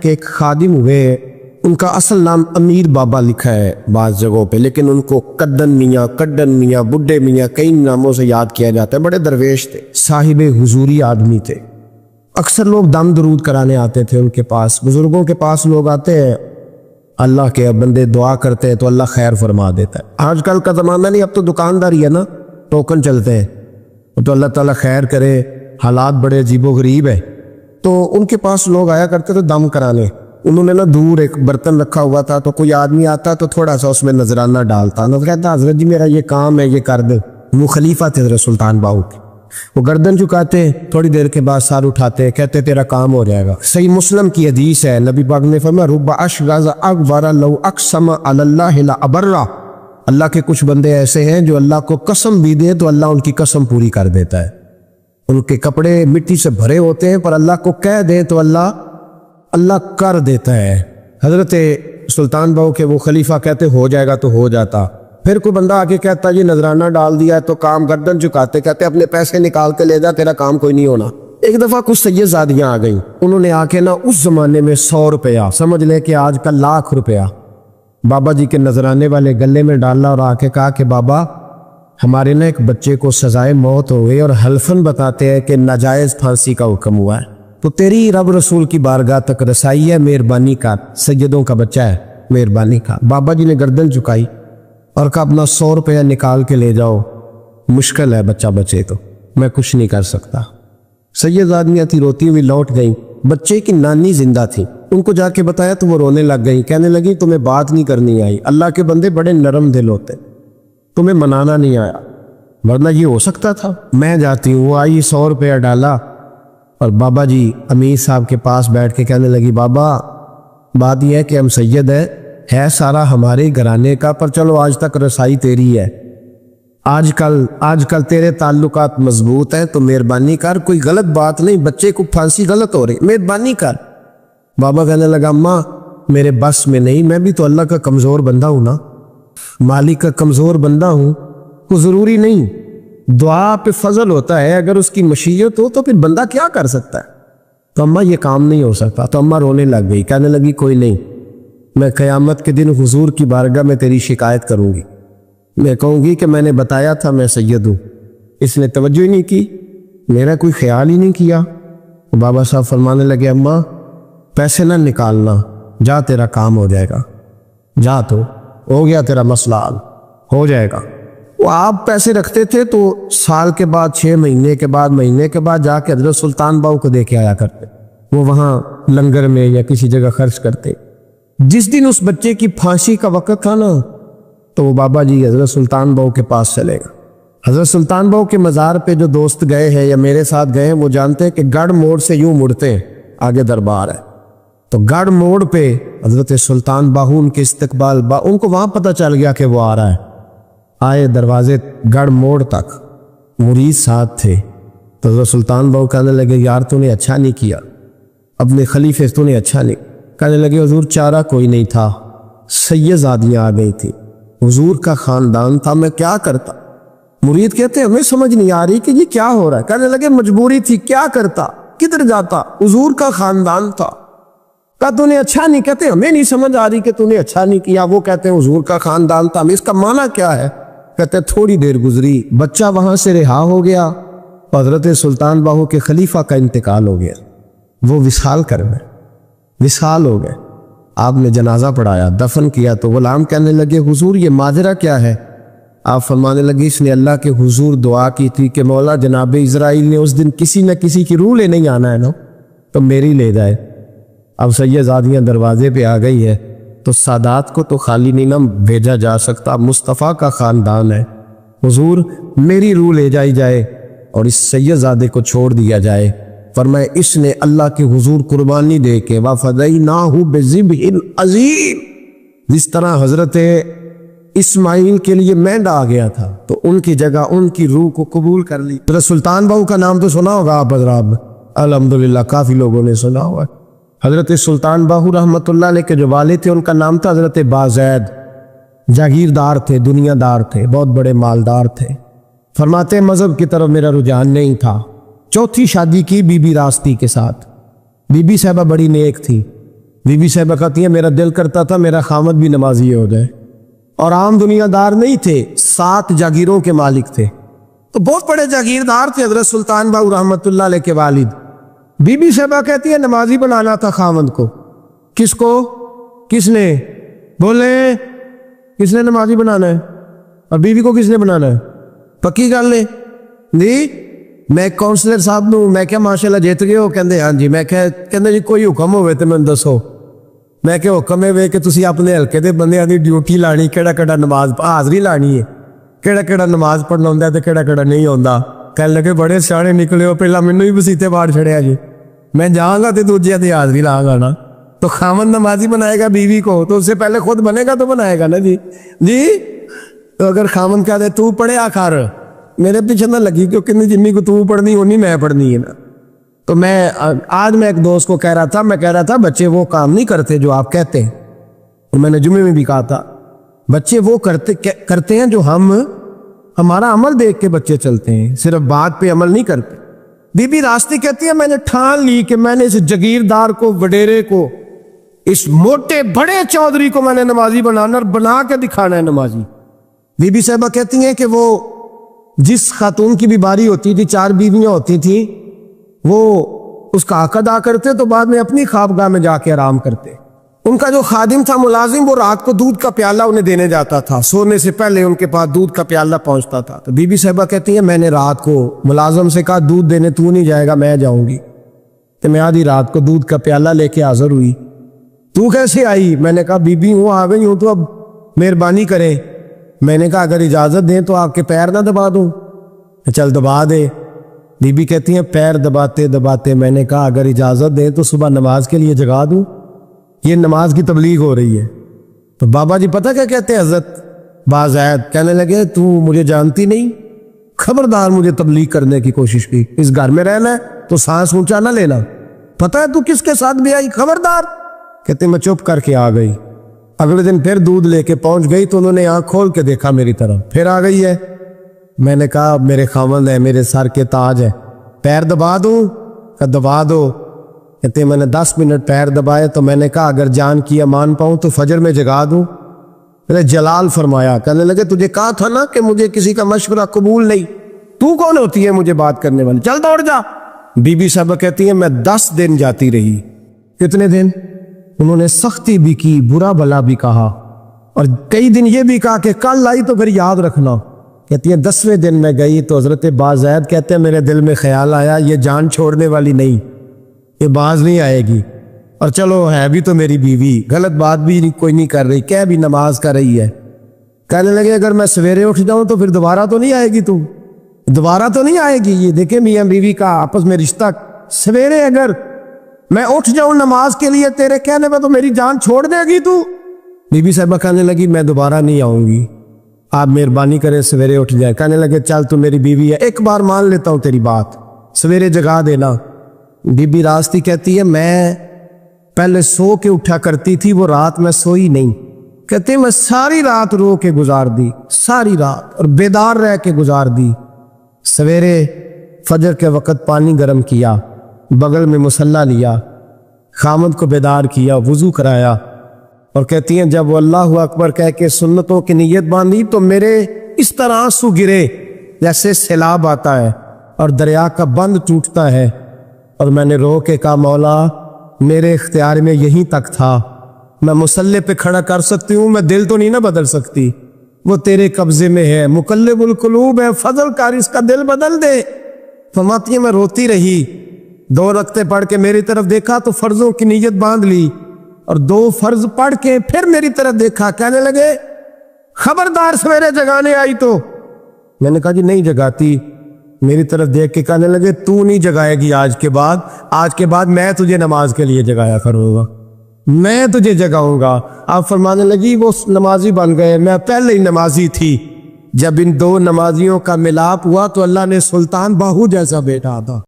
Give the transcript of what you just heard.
کے ایک خادم ہوئے، ان کا اصل نام امیر بابا لکھا ہے بعض جگہوں پہ، لیکن ان کو کڈن میاں بڈھے میاں کئی ناموں سے یاد کیا جاتا ہے۔ بڑے درویش تھے، صاحب حضوری آدمی تھے۔ اکثر لوگ دم درود کرانے آتے تھے ان کے پاس۔ بزرگوں کے پاس لوگ آتے ہیں، اللہ کے بندے دعا کرتے ہیں تو اللہ خیر فرما دیتا ہے۔ آج کل کا زمانہ نہیں، اب تو دکانداری ہے نا، ٹوکن چلتے ہیں، تو اللہ تعالیٰ خیر کرے، حالات بڑے عجیب و غریب ہے۔ تو ان کے پاس لوگ آیا کرتے تھے دم کرانے۔ انہوں نے نا دور ایک برتن رکھا ہوا تھا، تو کوئی آدمی آتا تو تھوڑا سا اس میں نذرانہ ڈالتا، نہ کہتا حضرت جی میرا یہ کام ہے، یہ کر دے۔ وہ خلیفہ تھے حضرت سلطان باہو کے، وہ گردن جھکاتے، تھوڑی دیر کے بعد سار اٹھاتے، کہتے تیرا کام ہو جائے گا۔ صحیح مسلم کی حدیث ہے، نبی پاک نے فرمایا رب اشغاز اغور لو اقسم علی اللہ لابرہ، اللہ کے کچھ بندے ایسے ہیں جو اللہ کو قسم بھی دے تو اللہ ان کی قسم پوری کر دیتا ہے۔ ان کے کپڑے مٹی سے بھرے ہوتے ہیں، پر اللہ کو کہہ دے تو اللہ کر دیتا ہے۔ حضرت سلطان باہو کے وہ خلیفہ کہتے ہو جائے گا تو ہو جاتا۔ پھر کوئی بندہ آگے کہتا یہ نذرانہ ڈال دیا ہے تو کام، گردن جھکاتے کہتے اپنے پیسے نکال کے لے جا، تیرا کام کوئی نہیں ہونا۔ ایک دفعہ کچھ سید زادیاں آ گئیں، انہوں نے آ کے نا اس زمانے میں 100 روپیہ، سمجھ لے کہ آج کل 1,00,000 روپیہ بابا جی کے نذرانے والے گلے میں ڈالا اور آ کے کہا کہ بابا ہمارے نا ایک بچے کو سزائے موت ہو گئی اور حلفاً بتاتے ہیں کہ ناجائز پھانسی کا حکم ہوا ہے، تو تیری رب رسول کی بارگاہ تک رسائی ہے، مہربانی کر، سیدوں کا بچہ ہے، مہربانی کر۔ بابا جی نے گردن جھکائی اور کہا اپنا 100 روپیہ نکال کے لے جاؤ، مشکل ہے بچہ بچے تو میں کچھ نہیں کر سکتا۔ سید آدمیاں تھی، روتی ہوئی لوٹ گئیں۔ بچے کی نانی زندہ تھی، ان کو جا کے بتایا تو وہ رونے لگ گئی، کہنے لگی تمہیں بات نہیں کرنی آئی، اللہ کے بندے بڑے نرم دل ہوتے، تمہیں منانا نہیں آیا، ورنہ یہ ہو سکتا تھا۔ میں جاتی ہوں۔ وہ آئی، 100 روپیہ ڈالا اور بابا جی امیر صاحب کے پاس بیٹھ کے کہنے لگی بابا بات یہ ہے کہ ہم سید ہے سارا ہمارے گھرانے کا، پر چلو آج تک رسائی تیری ہے، آج کل تیرے تعلقات مضبوط ہیں تو مہربانی کر، کوئی غلط بات نہیں، بچے کو پھانسی غلط ہو رہی، مہربانی کر۔ بابا کہنے لگا اماں میرے بس میں نہیں، میں بھی تو اللہ کا کمزور بندہ ہوں نا، مالک کا کمزور بندہ ہوں، کو ضروری نہیں، دعا پہ فضل ہوتا ہے، اگر اس کی مشیت ہو تو پھر بندہ کیا کر سکتا ہے۔ تو اماں یہ کام نہیں ہو سکتا۔ تو اماں رونے لگ گئی، کہنے لگی کوئی نہیں، میں قیامت کے دن حضور کی بارگاہ میں تیری شکایت کروں گی، میں کہوں گی کہ میں نے بتایا تھا میں سید ہوں، اس نے توجہ ہی نہیں کی، میرا کوئی خیال ہی نہیں کیا۔ بابا صاحب فرمانے لگے اماں پیسے نہ نکالنا، جا تیرا کام ہو جائے گا، جا تو ہو گیا تیرا مسئلہ حل، ہو جائے گا۔ وہ آپ پیسے رکھتے تھے تو سال کے بعد، 6 مہینے کے بعد، مہینے کے بعد جا کے حضرت سلطان باہو کو دے کے آیا کرتے، وہ وہاں لنگر میں یا کسی جگہ خرچ کرتے۔ جس دن اس بچے کی پھانسی کا وقت تھا نا، تو وہ بابا جی حضرت سلطان باہو کے پاس چلے گا۔ حضرت سلطان باہو کے مزار پہ جو دوست گئے ہیں یا میرے ساتھ گئے ہیں وہ جانتے ہیں کہ گڑھ موڑ سے یوں مڑتے ہیں، آگے دربار ہے، تو گڑھ موڑ پہ حضرت سلطان باہو ان کے استقبال، ان کو وہاں پتہ چل گیا کہ وہ آ رہا ہے، آئے دروازے گڑھ موڑ تک، مرید ساتھ تھے، تو حضرت سلطان باہو کہنے لگے یار تو نے اچھا نہیں کیا، اپنے خلیفے تو نے اچھا نہیں۔ کہنے لگے حضور چارہ کوئی نہیں تھا، سید زادیاں آ گئی تھی، حضور کا خاندان تھا، میں کیا کرتا۔ مرید کہتے ہیں ہمیں سمجھ نہیں آ رہی کہ یہ کیا ہو رہا ہے۔ کہنے لگے مجبوری تھی، کیا کرتا، کدھر جاتا، حضور کا خاندان تھا۔ کہا تو نے اچھا نہیں، کہتے ہمیں نہیں سمجھ آ رہی کہ تو نے اچھا نہیں کیا۔ وہ کہتے ہیں حضور کا خاندان تھا، اس کا معنی کیا ہے؟ کہتے تھوڑی دیر گزری، بچہ وہاں سے رہا ہو گیا، حضرت سلطان باہو کے خلیفہ کا انتقال ہو گیا، وہ وصال کر گئے، وصال ہو گئے۔ آپ نے جنازہ پڑھایا، دفن کیا، تو غلام کہنے لگے حضور یہ ماجرا کیا ہے؟ آپ فرمانے لگے اس نے اللہ کے حضور دعا کی تھی کہ مولا جناب اسرائیل نے اس دن کسی نہ کسی کی روح لے نہیں آنا ہے نا، تو میری لے جائے۔ اب سید زادیاں دروازے پہ آ گئی ہے، تو سادات کو تو خالی نہیں نہ بھیجا جا سکتا، مصطفیٰ کا خاندان ہے، حضور میری روح لے جائی جائے اور اس سید زادے کو چھوڑ دیا جائے۔ فرمائے اس نے اللہ کے حضور قربانی دے کے وَفَدَيْنَاهُ بِذِبْحٍ عَظِيمٍ، جس طرح حضرت اسماعیل کے لیے مینڈا آ گیا تھا تو ان کی جگہ ان کی روح کو قبول کر لی۔ حضرت سلطان باہو کا نام تو سنا ہوگا آپ حضرات، الحمدللہ کافی لوگوں نے سنا ہوا۔ حضرت سلطان باہو رحمۃ اللہ علیہ کے جو والد تھے ان کا نام تھا حضرت بازید، جاگیردار تھے، دنیا دار تھے، بہت بڑے مالدار تھے۔ فرماتے مذہب کی طرف میرا رجحان نہیں تھا، چوتھی شادی کی بی بی راستی کے ساتھ، بی بی صاحبہ بڑی نیک تھی. بی بی صاحبہ کہتی ہے میرا دل کرتا تھا میرا خامد بھی نمازی ہو جائے. اور عام دنیا دار نہیں تھے، 7 جاگیروں کے مالک تھے، تو بہت بڑے جاگیردار تھے حضرت سلطان باہو رحمۃ اللہ علیہ کے والد. بی بی صاحبہ کہتی ہے نمازی بنانا تھا خامد کو. کس کو؟ کس نے؟ بولے کس نے نمازی بنانا ہے؟ اور بیوی کو کس نے بنانا ہے؟ پکی گل ہے جی. میں کونسلر صاحب نوں میں کیا ماشاءاللہ جیت گئے ہو؟ کہندے ہاں جی. میں کہندے جی کوئی حکم ہوئے تو میں دسو. میں کہ حکم ہے کہ تسی اپنے ہلکے دے بندیاں دی ڈیوٹی لانی، کیڑا نماز حاضری لانی ہے، کیڑا نماز پڑھنا ہوندا ہے تے کیڑا نہیں ہوندا. کہنے لگے بڑے سیانے نکلے ہو، پہلا مینوں ہی بسیتے باڑ چھڑیا جی. میں جاؤں گا تے دوجیاں دی حاضری لاں گا نا. تو خامن نمازی بنائے گا بیوی کو تو اس سے پہلے خود بنے گا تو بنائے گا نا جی. جی تو اگر خامن کہہ دے تو پڑھیا کر، میرے پیچھے نہ لگی کیونکہ جنی کو تو پڑھنی ہونی میں پڑھنی ہے نا. تو میں آج میں ایک دوست کو کہہ رہا تھا بچے وہ کام نہیں کرتے جو آپ کہتے ہیں. اور میں نے جمعے میں بھی کہا تھا بچے وہ کرتے ہیں جو ہمارا عمل دیکھ کے بچے چلتے ہیں، صرف بات پہ عمل نہیں کرتے. بی بی راستی کہتی ہے میں نے ٹھان لی کہ میں نے اس جگیردار کو، وڈیرے کو، اس موٹے بڑے چودھری کو میں نے نمازی بنانا اور بنا کے دکھانا ہے نمازی. بی بی صاحبہ کہتی ہیں کہ وہ جس خاتون کی بھی باری ہوتی تھی، 4 بیویاں ہوتی تھیں، وہ اس کا حق ادا کرتے تو بعد میں اپنی خوابگاہ میں جا کے آرام کرتے. ان کا جو خادم تھا ملازم، وہ رات کو دودھ کا پیالہ انہیں دینے جاتا تھا، سونے سے پہلے ان کے پاس دودھ کا پیالہ پہنچتا تھا. تو بی بی صاحبہ کہتی ہیں میں نے رات کو ملازم سے کہا دودھ دینے تو نہیں جائے گا، میں جاؤں گی. تو میں آدھی رات کو دودھ کا پیالہ لے کے حاضر ہوئی. تو کیسے آئی؟ میں نے کہا بی بی ہوں آ گئی ہوں تو اب مہربانی کریں. میں نے کہا اگر اجازت دیں تو آپ کے پیر نہ دبا دوں. چل دبا دے. بی بی کہتی ہیں پیر دباتے دباتے میں نے کہا اگر اجازت دیں تو صبح نماز کے لیے جگا دوں، یہ نماز کی تبلیغ ہو رہی ہے. تو بابا جی پتہ کیا کہتے ہیں حضرت بازید؟ کہنے لگے تو مجھے جانتی نہیں، خبردار مجھے تبلیغ کرنے کی کوشش کی. اس گھر میں رہنا ہے تو سانس اونچا نہ لینا. پتہ ہے تو کس کے ساتھ بھی آئی؟ خبردار. کہتے میں چپ کر کے آ گئی. اگلے دن پھر دودھ لے کے پہنچ گئی تو انہوں نے آنکھ کھول کے دیکھا میری طرف، پھر آ گئی ہے. میں نے کہا میرے خاوند ہے، میرے سر کے تاج ہے، پیر دبا دوں؟ کہ دبا دو. کہتے میں نے 10 منٹ پیر دبائے تو میں نے کہا اگر جان کی امان پاؤں تو فجر میں جگا دوں. میں نے جلال فرمایا. کہنے لگے تجھے کہا تھا نا کہ مجھے کسی کا مشورہ قبول نہیں، تو کون ہوتی ہے مجھے بات کرنے والی، چل دوڑ جا. بی بی صاحبہ کہتی ہیں میں 10 دن جاتی رہی. کتنے دن؟ انہوں نے سختی بھی کی، برا بلا بھی کہا، اور کئی دن یہ بھی کہا کہ کل آئی تو پھر یاد رکھنا. کہتی ہے 10ویں دن میں گئی تو حضرت بازید کہتے ہیں میرے دل میں خیال آیا یہ جان چھوڑنے والی نہیں، یہ باز نہیں آئے گی. اور چلو ہے بھی تو میری بیوی، غلط بات بھی کوئی نہیں کر رہی، کہہ بھی نماز کر رہی ہے. کہنے لگے اگر میں سویرے اٹھ جاؤں تو پھر دوبارہ تو نہیں آئے گی، تو دوبارہ تو نہیں آئے گی. یہ دیکھیں میاں بیوی کا آپس میں رشتہ. سویرے اگر میں اٹھ جاؤں نماز کے لیے تیرے کہنے میں تو میری جان چھوڑ دے گی تو. بی بی صاحبہ کہنے لگی میں دوبارہ نہیں آؤں گی، آپ مہربانی کریں سویرے اٹھ جائے. کہنے لگے چل تو میری بیوی ہے، ایک بار مان لیتا ہوں تیری بات، سویرے جگا دینا. بی بی راستی کہتی ہے میں پہلے سو کے اٹھا کرتی تھی، وہ رات میں سوئی نہیں. کہتے میں ساری رات رو کے گزار دی، ساری رات، اور بیدار رہ کے گزار دی. سویرے فجر کے وقت پانی گرم کیا، بغل میں مصلی لیا، خامد کو بیدار کیا، وضو کرایا. اور کہتی ہیں جب وہ اللہ اکبر کہہ کے سنتوں کی نیت باندھی تو میرے اس طرح آنسو گرے جیسے سیلاب آتا ہے اور دریا کا بند ٹوٹتا ہے. اور میں نے رو کے کہا مولا میرے اختیار میں یہیں تک تھا، میں مصلی پہ کھڑا کر سکتی ہوں، میں دل تو نہیں نہ بدل سکتی، وہ تیرے قبضے میں ہے، مقلب القلوب ہے، فضل کر اس کا دل بدل دے. فرماتی ہے میں روتی رہی، 2 رکعتیں پڑھ کے میری طرف دیکھا تو فرضوں کی نیت باندھ لی، اور 2 فرض پڑھ کے پھر میری طرف دیکھا. کہنے لگے خبردار سویرے جگانے آئی تو. میں نے کہا جی نہیں جگاتی. میری طرف دیکھ کے کہنے لگے تو نہیں جگائے گی آج کے بعد میں تجھے نماز کے لیے جگایا کروں گا، میں تجھے جگاؤں گا. آپ فرمانے لگی وہ نمازی بن گئے، میں پہلے ہی نمازی تھی. جب ان 2 نمازیوں کا ملاپ ہوا تو اللہ نے سلطان باہو جیسا بیٹا تھا.